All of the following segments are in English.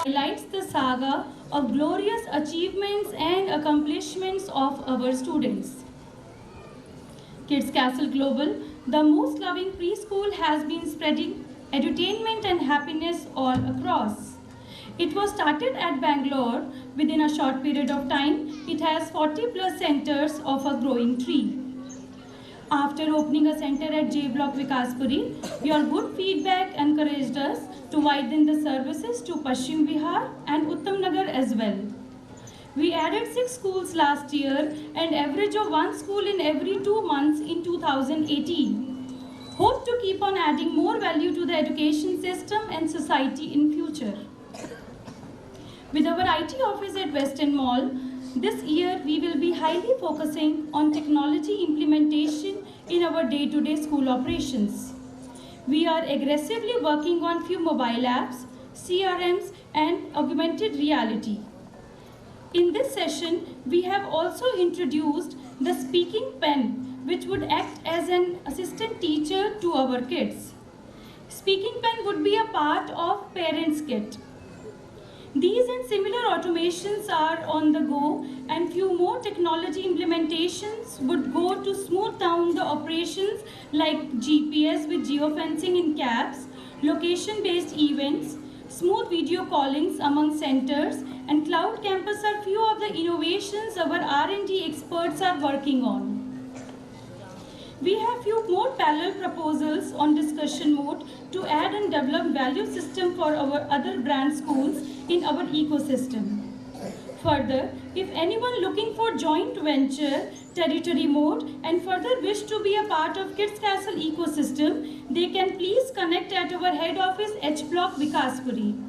highlights the saga of glorious achievements and accomplishments of our students. Kids Castle Global, the most loving preschool, has been spreading edutainment and happiness all across. It was started at Bangalore. Within a short period of time, it has 40 plus centers of a growing tree. After opening a center at J Block Vikaspuri, your good feedback encouraged us to widen the services to Paschim Vihar and Uttam Nagar as well. We added 6 schools last year and average of 1 school in every 2 months in 2018. Hope to keep on adding more value to the education system and society in future. With our IT office at Western Mall, this year we will be highly focusing on technology implementation in our day-to-day school operations. We are aggressively working on few mobile apps, CRMs and augmented reality. In this session, we have also introduced the speaking pen, which would act as an assistant teacher to our kids. Speaking pen would be a part of parents' kit. These and similar automations are on the go, and few more technology implementations would go to smooth down the operations like GPS with geofencing in cabs, location-based events, smooth video callings among centers, and cloud campus are few of the innovations our R&D experts are working on. We have few more parallel proposals on discussion mode to add and develop value system for our other brand schools in our ecosystem. Further, if anyone looking for joint venture, territory mode and further wish to be a part of Kids Castle ecosystem, they can please connect at our head office H Block Vikaspuri.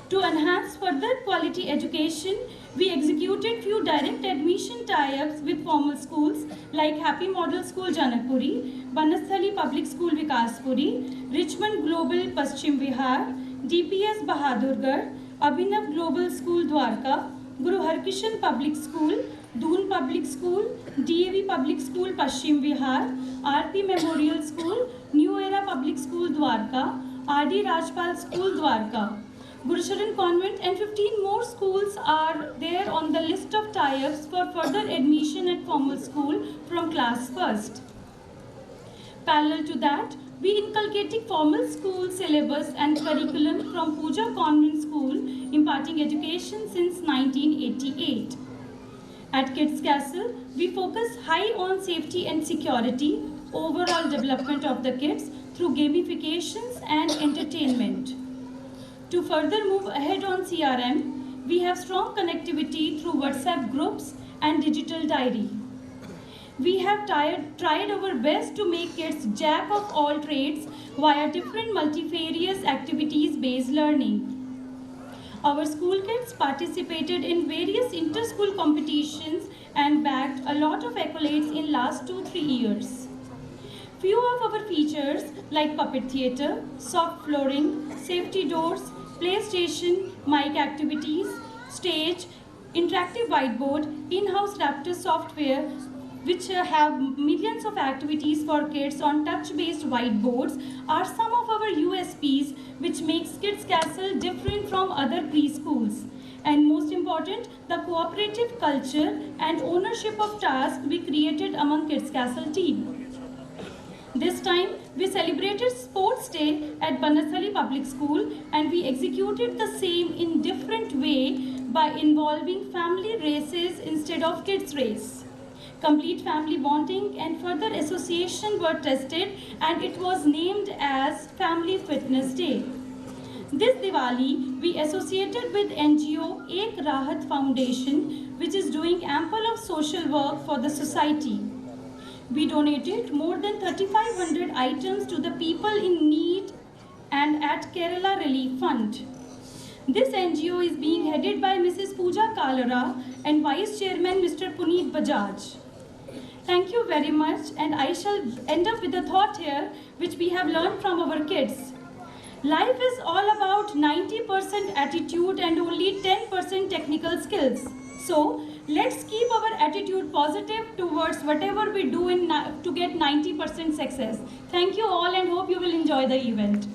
To enhance further quality education, we executed few direct admission tie-ups with formal schools like Happy Model School Janakpuri, Banasthali Public School Vikaspuri, Richmond Global Paschim Vihar, DPS Bahadurgarh, Abhinav Global School Dwarka, Guru Harkishan Public School, Doon Public School, DAV Public School Paschim Vihar, RP Memorial School, New Era Public School Dwarka, RD Rajpal School Dwarka. Gurucharan Convent and 15 more schools are there on the list of tie-ups for further admission at formal school from class 1st. Parallel to that, we inculcating formal school syllabus and curriculum from Puja Convent School, imparting education since 1988. At Kids Castle, we focus high on safety and security, overall development of the kids through gamifications and entertainment. To further move ahead on CRM, we have strong connectivity through WhatsApp groups and digital diary. We have tried our best to make kids jack of all trades via different multifarious activities-based learning. Our school kids participated in various inter-school competitions and bagged a lot of accolades in last 2-3 years. Few of our features like puppet theatre, soft flooring, safety doors, PlayStation, mic activities, stage, interactive whiteboard, in-house Raptor software, which have millions of activities for kids on touch-based whiteboards, are some of our USPs which makes Kids Castle different from other preschools. And most important, the cooperative culture and ownership of tasks we created among Kids Castle team. This time, we celebrated Sports Day at Banasthali Public School and we executed the same in different way by involving family races instead of kids race. Complete family bonding and further association were tested and it was named as Family Fitness Day. This Diwali, we associated with NGO Ek Rahat Foundation, which is doing ample of social work for the society. We donated more than 3,500 items to the people in need and at Kerala Relief Fund. This NGO is being headed by Mrs. Pooja Kalara and Vice Chairman Mr. Puneet Bajaj. Thank you very much, and I shall end up with a thought here which we have learned from our kids. Life is all about 90% attitude and only 10% technical skills. So, let's keep our attitude positive towards whatever we do to get 90% success. Thank you all and hope you will enjoy the event.